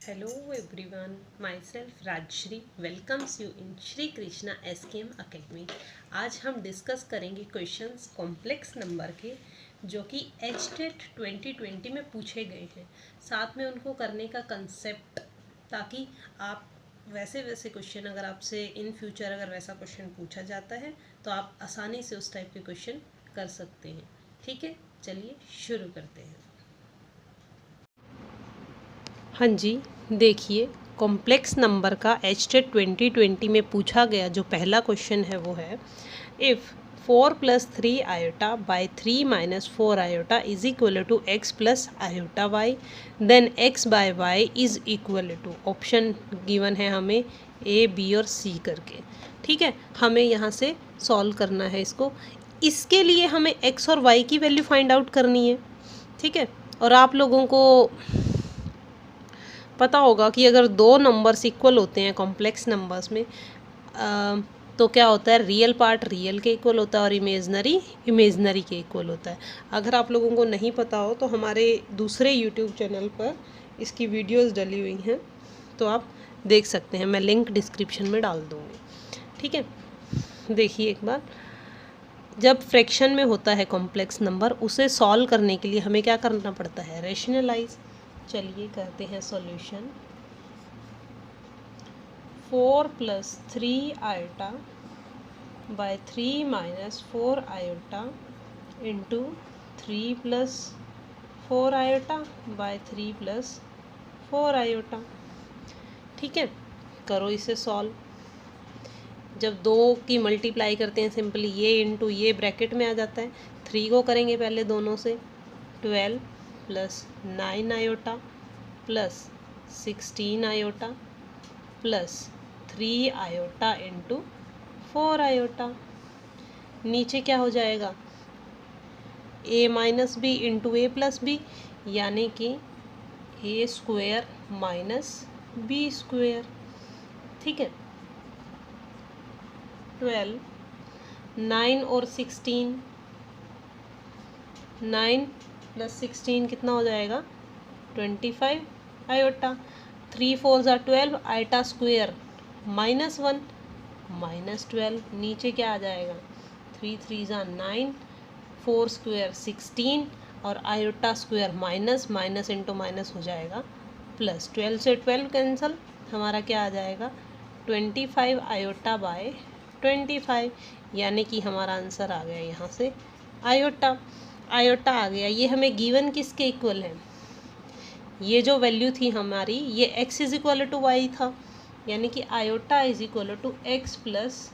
Hello everyone, myself Rajshri welcomes you in Shri Krishna SKM Academy। आज हम discuss करेंगे questions complex number के जो कि HTET 2020 में पूछे गए हैं, साथ में उनको करने का कंसेप्ट, ताकि आप वैसे क्वेश्चन अगर आपसे इन फ्यूचर अगर वैसा क्वेश्चन पूछा जाता है तो आप आसानी से उस टाइप के क्वेश्चन कर सकते हैं। ठीक है, चलिए शुरू करते हैं। हाँ जी, देखिए कॉम्प्लेक्स नंबर का HTET 2020 में पूछा गया जो पहला क्वेश्चन है वो है if 4 + 3 iota by 3 - 4 iota is equal to x plus iota y, then x by y is equal to, option given है हमें A, B और C करके। ठीक है, हमें यहाँ से सॉल्व करना है इसको। इसके लिए हमें x और y की वैल्यू फाइंड आउट करनी है। ठीक है, और आप लोगों को पता होगा कि अगर दो नंबर्स इक्वल होते हैं कॉम्प्लेक्स नंबर्स में तो क्या होता है, रियल पार्ट रियल के इक्वल होता है और इमेजनरी इमेजनरी के इक्वल होता है। अगर आप लोगों को नहीं पता हो तो हमारे दूसरे यूट्यूब चैनल पर इसकी वीडियोस डली हुई हैं, तो आप देख सकते हैं, मैं लिंक डिस्क्रिप्शन में डाल दूँगी। ठीक है, देखिए एक बार, जब फ्रैक्शन में होता है कॉम्प्लेक्स नंबर, उसे सॉल्व करने के लिए हमें क्या करना पड़ता है, रैशनलाइज। चलिए करते हैं solution. 4 + 3 iota by 3 - 4 iota into 3 + 4 iota by 3 + 4 iota. ठीक है, करो इसे सॉल्व। जब दो की मल्टीप्लाई करते हैं सिंपली ये इंटू ये ब्रैकेट में आ जाता है। 3 को करेंगे पहले दोनों से, 12 + 9 iota plus 16 iota plus 3 iota into 4 iota. नीचे क्या हो जाएगा, a - b into a + b, यानी कि a² - b²। ठीक है, 12 9 और 16, 9 + 16 कितना हो जाएगा, 25 आयोटा। 3 × 4 = 12 iota square -1 -12। नीचे क्या आ जाएगा, 3 × 3 = 9, 4² 16 और iota square minus into minus हो जाएगा प्लस। 12 से 12 कैंसिल, हमारा क्या आ जाएगा, 25 आयोटा बाय 25, यानी कि हमारा आंसर आ गया यहाँ से आयोटा। आयोटा आ गया, ये हमें गिवन किसके इक्वल है, ये जो वैल्यू थी हमारी, ये x = y था, यानी कि iota = x plus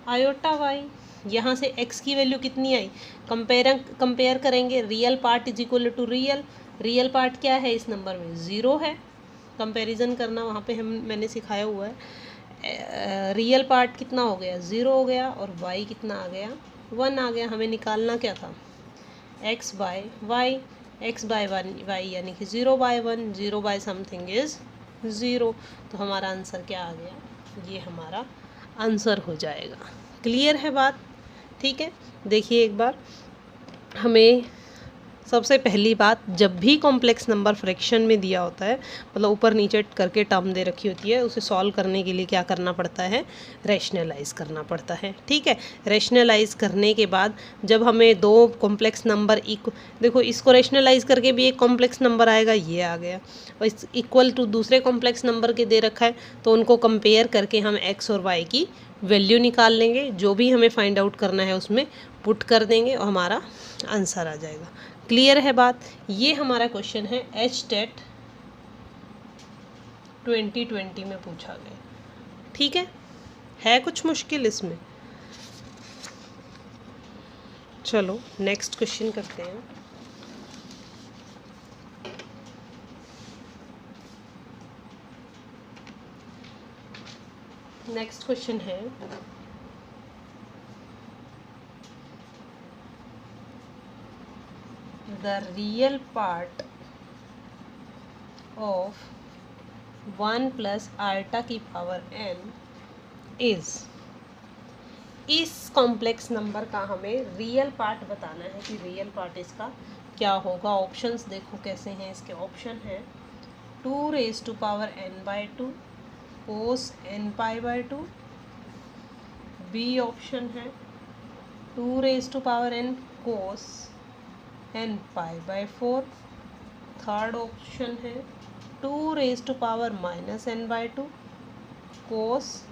iota y। यहाँ से x की वैल्यू कितनी आई, कंपेयर करेंगे, real part = real. Real part क्या है इस नंबर में, 0 है। कंपैरिजन करना वहाँ पे मैंने सिखाया हुआ है। रियल पार्ट कितना हो गया, 0 हो गया, और y कितना आ गया, 1 आ गया। हमें निकालना क्या था, x by y. x by y यानी कि 0/1, 0/समथिंग इज़ 0। तो हमारा आंसर क्या आ गया, ये हमारा आंसर हो जाएगा। क्लियर है बात। ठीक है, देखिए एक बार, हमें सबसे पहली बात, जब भी कॉम्प्लेक्स नंबर फ्रैक्शन में दिया होता है, मतलब ऊपर नीचे करके टर्म दे रखी होती है, उसे सॉल्व करने के लिए क्या करना पड़ता है, रैशनलाइज करना पड़ता है। ठीक है, रैशनलाइज करने के बाद जब हमें दो कॉम्प्लेक्स नंबर देखो, इसको रैशनलाइज करके भी एक कॉम्प्लेक्स नंबर आएगा, ये आ गया, और इस इक्वल टू दूसरे कॉम्प्लेक्स नंबर के दे रखा है, तो उनको कंपेयर करके हम x और y की वैल्यू निकाल लेंगे। जो भी हमें फाइंड आउट करना है उसमें पुट कर देंगे और हमारा आंसर आ जाएगा। क्लियर है बात। ये हमारा क्वेश्चन है HTET 2020 में पूछा गया। ठीक है कुछ मुश्किल इसमें। चलो नेक्स्ट क्वेश्चन करते हैं। नेक्स्ट क्वेश्चन है, the real part of 1 + iota की पावर n is। इस कॉम्प्लेक्स नंबर का हमें रियल पार्ट बताना है कि रियल पार्ट इसका क्या होगा। ऑप्शंस देखो कैसे हैं, इसके ऑप्शन हैं 2 raise to power n/2 cos n π/2। B option है 2 raise to power n cos n π/4। Third option है 2 raise to power -n/2 cos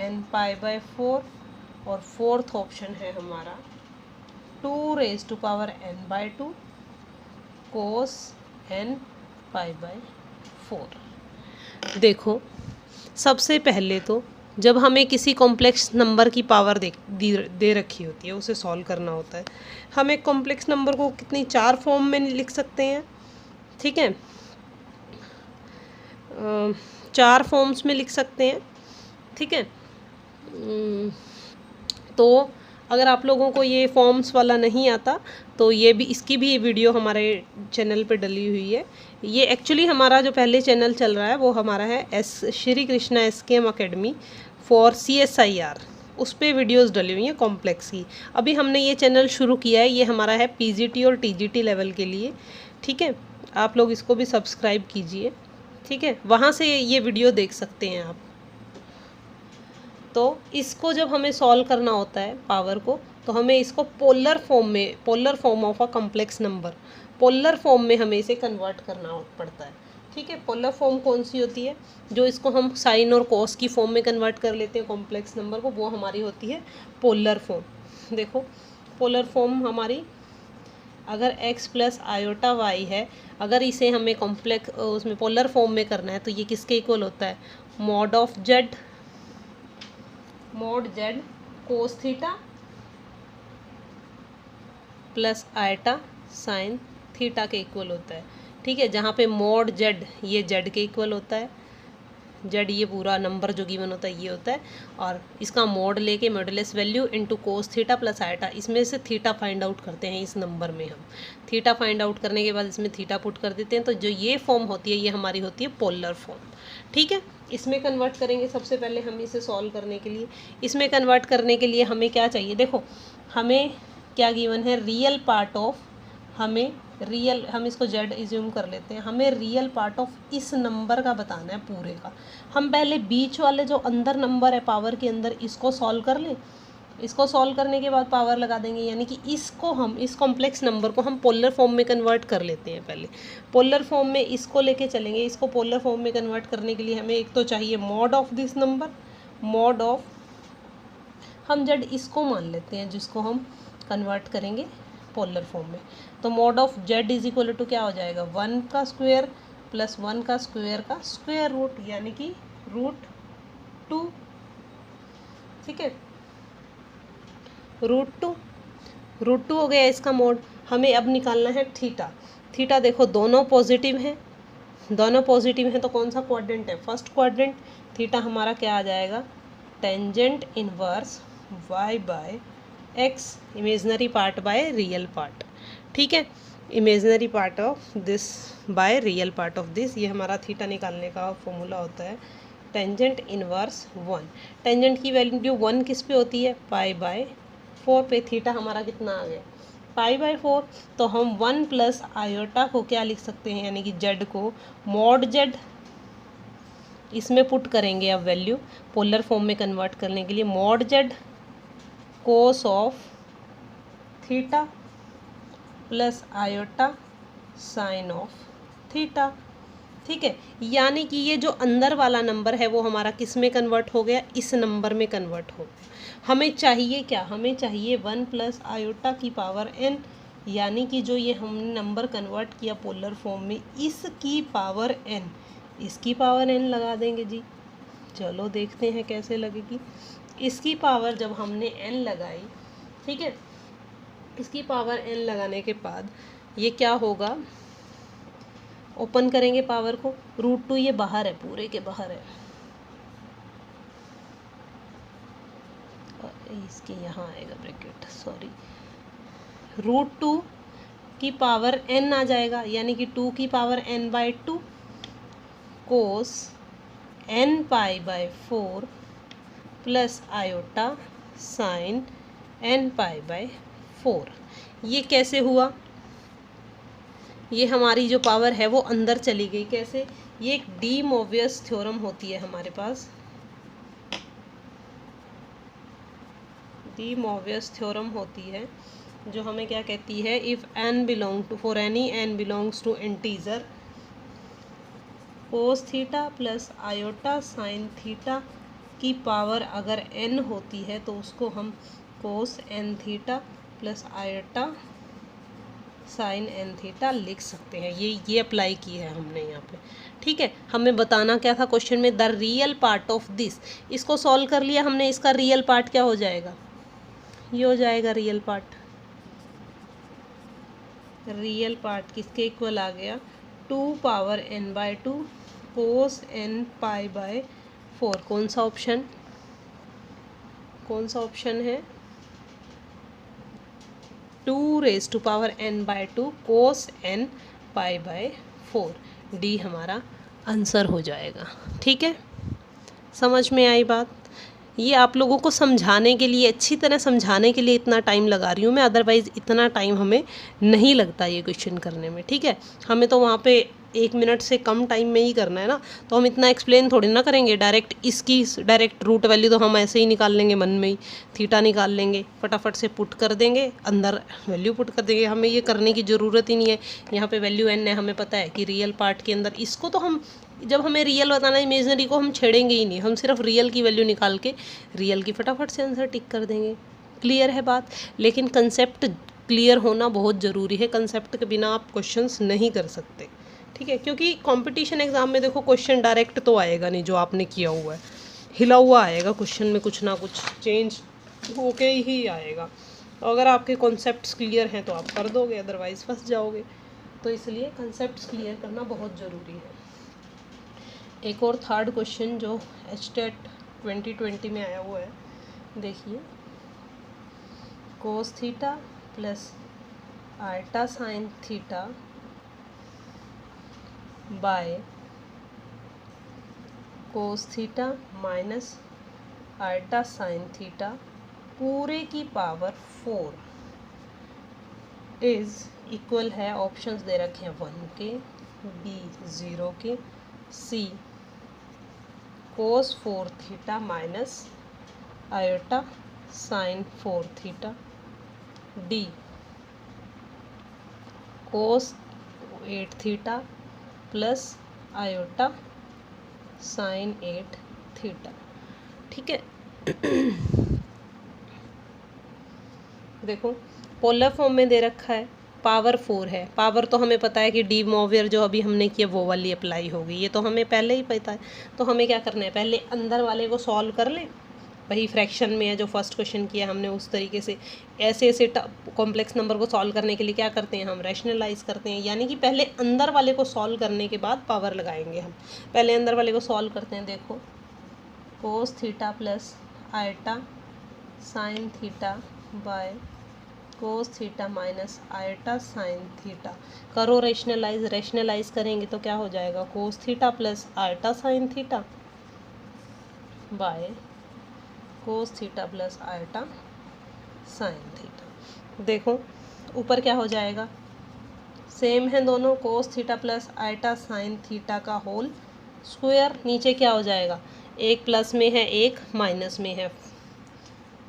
n π/4। और फोर्थ ऑप्शन है हमारा 2 raise to power n/2 cos n π/4। देखो, सबसे पहले तो जब हमें किसी कॉम्प्लेक्स नंबर की पावर दे रखी होती है, उसे सॉल्व करना होता है, हम एक कॉम्प्लेक्स नंबर को कितनी 4 फॉर्म में लिख सकते हैं, ठीक है, 4 फॉर्म्स में लिख सकते हैं, ठीक है। तो अगर आप लोगों को ये फॉर्म्स वाला नहीं आता तो ये भी, इसकी भी वीडियो हमारे चैनल पे डली हुई है। ये एक्चुअली हमारा जो पहले चैनल चल रहा है वो हमारा है Shri Krishna SKM academy for CSIR, उस पर वीडियोज़ डली हुई हैं कॉम्प्लेक्स की। अभी हमने ये चैनल शुरू किया है, ये हमारा है PGT और TGT लेवल के लिए, ठीक है। आप लोग इसको भी सब्सक्राइब कीजिए, ठीक है, वहाँ से ये वीडियो देख सकते हैं आप। तो इसको जब हमें सॉल्व करना होता है पावर को, तो हमें इसको polar form of a complex number, polar form में हमें इसे कन्वर्ट करना पड़ता है, ठीक है। पोलर फॉर्म कौन सी होती है? जो इसको हम साइन और कॉस की फॉर्म में कन्वर्ट कर लेते हैं कॉम्प्लेक्स नंबर को, वो हमारी होती है पोलर फॉर्म। देखो, पोलर फॉर्म हमारी अगर x + i है, अगर इसे हमें कॉम्प्लेक्स उसमें पोलर फॉर्म में करना है तो ये किसके इक्वल होता है? मॉड z कोस theta plus eta sine theta के इक्वल होता है, ठीक है। जहाँ पे मॉड z ये z के इक्वल होता है, z ये पूरा नंबर जो गिवन होता है ये होता है, और इसका मॉड लेके मॉडुलस वैल्यू इनटू कोस थीटा प्लस आयटा, इसमें से थीटा फाइंड आउट करते हैं। इस नंबर में हम थीटा फाइंड आउट करने के बाद इसमें थीटा पुट कर देते हैं, तो जो ये फॉर्म होती है ये हमारी होती है पोलर फॉर्म, ठीक है। इसमें कन्वर्ट करेंगे सबसे पहले हम इसे सॉल्व करने के लिए। इसमें कन्वर्ट करने के लिए हमें क्या चाहिए? देखो, हमें क्या गिवन है? रियल पार्ट ऑफ, हम इसको z इज्यूम कर लेते हैं, हमें रियल पार्ट ऑफ इस नंबर का बताना है पूरे का। हम पहले बीच वाले जो अंदर नंबर है पावर के अंदर, इसको सॉल्व कर लें। इसको सॉल्व करने के बाद पावर लगा देंगे, यानी कि इसको हम, इस कॉम्प्लेक्स नंबर को हम पोलर फॉर्म में कन्वर्ट कर लेते हैं। पहले पोलर फॉर्म में इसको लेके चलेंगे। इसको पोलर फॉर्म में कन्वर्ट करने के लिए हमें एक तो चाहिए mod of this number, mod of, हम z इसको मान लेते हैं जिसको हम कन्वर्ट करेंगे पोलर फॉर्म में। तो mod of z is equal to क्या हो जाएगा? 1 का स्क्वायर प्लस 1 का स्क्वायर का स्क्वायर रूट, यानी कि √2, ठीक है, √2 हो गया इसका मॉड। हमें अब निकालना है थीटा। थीटा देखो दोनों पॉजिटिव हैं, तो कौन सा क्वाड्रेंट है? First quadrant. थीटा हमारा क्या आ जाएगा? Tangent inverse y/x, imaginary part by real part, ठीक है, imaginary part of this by real part of this. ये हमारा थीटा निकालने का फॉर्मूला होता है टेंजेंट इनवर्स 1। टेंजेंट की वैल्यू 1 किस पे होती है? π/4 पे। थीटा हमारा कितना आ गया? π/4। तो हम 1 + आयोटा को क्या लिख सकते हैं, यानी कि z को मॉड z, इसमें पुट करेंगे अब वैल्यू पोलर फॉर्म में कन्वर्ट करने के लिए, mod z cos of theta plus iota sign of theta, ठीक है। यानी कि ये जो अंदर वाला नंबर है वो हमारा किस में कन्वर्ट हो गया? इस नंबर में कन्वर्ट हो गया। हमें चाहिए क्या? हमें चाहिए 1 + आयोटा की पावर n, यानी कि जो ये हमने नंबर कन्वर्ट किया पोलर फॉर्म में, इसकी पावर n, इसकी पावर n लगा देंगे जी। चलो देखते हैं कैसे लगेगी। इसकी पावर जब हमने n लगाई, ठीक है, इसकी पावर n लगाने के बाद ये क्या होगा? ओपन करेंगे पावर को, √2 ये बाहर है, पूरे के बाहर है, इसके यहाँ आएगा ब्रैकेट, सॉरी, √2 की पावर n आ जाएगा, यानी कि 2 की power n/2 cos n π/4 plus iota sine n π/4। ये कैसे हुआ? ये हमारी जो पावर है वो अंदर चली गई। कैसे? ये एक डी मोवियस थ्योरम होती है हमारे पास, डी मोवियस थ्योरम होती है, जो हमें क्या कहती है, if n belong to, for any n belongs to integer, cos theta plus iota sine theta की पावर अगर n होती है तो उसको हम cos n theta plus iota sine n theta लिख सकते हैं। ये अप्लाई की है हमने यहाँ पे, ठीक है। हमें बताना क्या था क्वेश्चन में, the real part of this. इसको सॉल्व कर लिया हमने, इसका रियल पार्ट क्या हो जाएगा, ये हो जाएगा रियल पार्ट। रियल पार्ट किसके इक्वल आ गया, 2 पावर n/2 कोस n π/4। कौन सा ऑप्शन, कौन सा ऑप्शन है, 2 raise to power n/2 cos n π/4। D हमारा आंसर हो जाएगा, ठीक है। समझ में आई बात? ये आप लोगों को समझाने के लिए, अच्छी तरह समझाने के लिए इतना टाइम लगा रही हूँ मैं, अदरवाइज़ इतना टाइम हमें नहीं लगता ये क्वेश्चन करने में, ठीक है। हमें तो वहाँ पे 1 मिनट से कम टाइम में ही करना है ना, तो हम इतना एक्सप्लेन थोड़ी ना करेंगे। डायरेक्ट इसकी डायरेक्ट रूट वैल्यू तो हम ऐसे ही निकाल लेंगे, मन में ही थीटा निकाल लेंगे, फटाफट से पुट कर देंगे, अंदर वैल्यू पुट कर देंगे। हमें ये करने की ज़रूरत ही नहीं है। यहाँ पे वैल्यू n है, हमें पता है कि रियल पार्ट के अंदर, इसको तो हम, जब हमें रियल बताना है, इमेजनरी को हम छेड़ेंगे ही नहीं, हम सिर्फ रियल की वैल्यू निकाल के रियल की फटाफट से आंसर टिक कर देंगे। क्लियर है बात? लेकिन कंसेप्ट क्लियर होना बहुत ज़रूरी है, कंसेप्ट के बिना आप क्वेश्चंस नहीं कर सकते, ठीक है। क्योंकि कंपटीशन एग्जाम में देखो क्वेश्चन डायरेक्ट तो आएगा नहीं, जो आपने किया हुआ है हिला हुआ आएगा क्वेश्चन में, कुछ ना कुछ चेंज होके ही आएगा। तो अगर आपके कॉन्सेप्ट्स क्लियर हैं तो आप कर दोगे, अदरवाइज़ फंस जाओगे। तो इसलिए कंसेप्ट्स क्लियर करना बहुत ज़रूरी है। एक और थर्ड क्वेश्चन जो HTET 2020 में आया हुआ है, देखिए, cos theta plus alpha sine theta by cos theta minus alpha sine theta पूरे की पावर 4 इज़ इक्वल है, ऑप्शंस दे रखे हैं 1 के, B 0 के, C cos 4 theta minus iota sine 4 theta, D cos 8 theta plus iota sine 8 theta, ठीक है। देखो पोलर फॉर्म में दे रखा है, पावर 4 है, पावर तो हमें पता है कि डी मोवियर जो अभी हमने किया वो वाली अप्लाई होगी, ये तो हमें पहले ही पता है। तो हमें क्या करना है, पहले अंदर वाले को सॉल्व कर लें, वही फ्रैक्शन में है जो फर्स्ट क्वेश्चन किया हमने, उस तरीके से ऐसे कॉम्प्लेक्स नंबर को सॉल्व करने के लिए क्या करते हैं, हम रैशनलाइज करते हैं। यानी कि पहले अंदर वाले को सॉल्व करने के बाद पावर लगाएंगे हम। पहले अंदर वाले को सॉल्व करते हैं। देखो कोस theta plus eta sign theta by cos theta minus eta sine theta, करो रैशनलाइज। रैशनलाइज करेंगे तो क्या हो जाएगा, कोस theta plus eta sign theta by cos theta plus eta sine theta. देखो ऊपर क्या हो जाएगा, सेम है दोनों, कोस theta plus eta sine theta का होल स्क्वायर। नीचे क्या हो जाएगा, एक प्लस में है एक माइनस में है,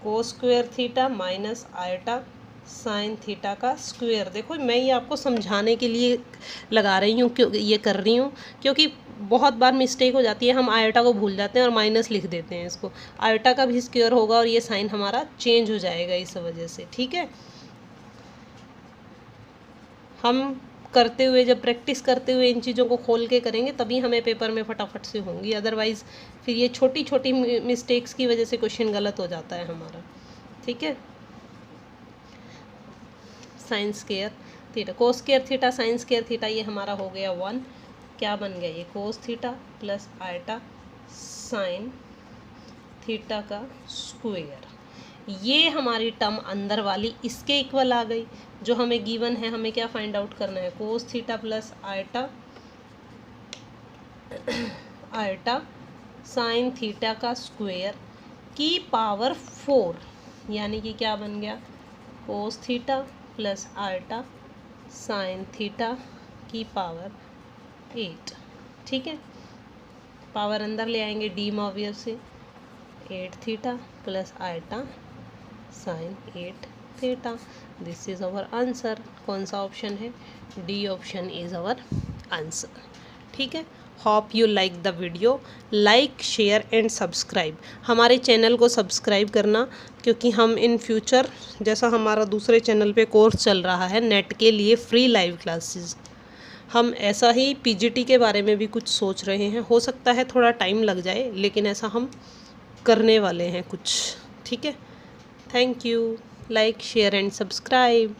cos square theta minus eta sine theta का स्क्वायर। देखो मैं ये आपको समझाने के लिए लगा रही हूँ, क्यों ये कर रही हूँ, क्योंकि बहुत बार मिस्टेक हो जाती है, हम आयोटा को भूल जाते हैं और माइनस लिख देते हैं। इसको आयोटा का भी स्क्वायर होगा और ये साइन हमारा चेंज हो जाएगा इस वजह से, ठीक है। हम करते हुए, जब प्रैक्टिस करते हुए इन चीज़ों को खोल के करेंगे तभी हमें पेपर में फटाफट से होंगी, अदरवाइज़ फिर ये छोटी छोटी मिस्टेक्स की वजह से क्वेश्चन गलत हो जाता है हमारा, ठीक है। Sine square theta, cos square theta sine square theta, ये हमारा हो गया 1। क्या बन गया, ये कोस theta plus eta sine theta का स्क्वायर। ये हमारी टर्म अंदर वाली इसके इक्वल आ गई, जो हमें गिवन है। हमें क्या फाइंड आउट करना है, कोस theta plus eta eta sine theta का स्क्वायर की पावर 4, यानी कि क्या बन गया, कोस theta plus eta sign theta की पावर 8। ठीक है, पावर अंदर ले आएंगे डी मॉवियर से, 8 theta plus iota sine 8 theta. This is our answer. कौन सा ऑप्शन है? D option is our answer. ठीक है, hope you like the video. Like share and subscribe. हमारे चैनल को सब्सक्राइब करना, क्योंकि हम इन फ्यूचर, जैसा हमारा दूसरे चैनल पे कोर्स चल रहा है नेट के लिए फ्री लाइव क्लासेस, हम ऐसा ही पीजीटी के बारे में भी कुछ सोच रहे हैं। हो सकता है थोड़ा टाइम लग जाए, लेकिन ऐसा हम करने वाले हैं कुछ। ठीक है, thank you. Like share and subscribe.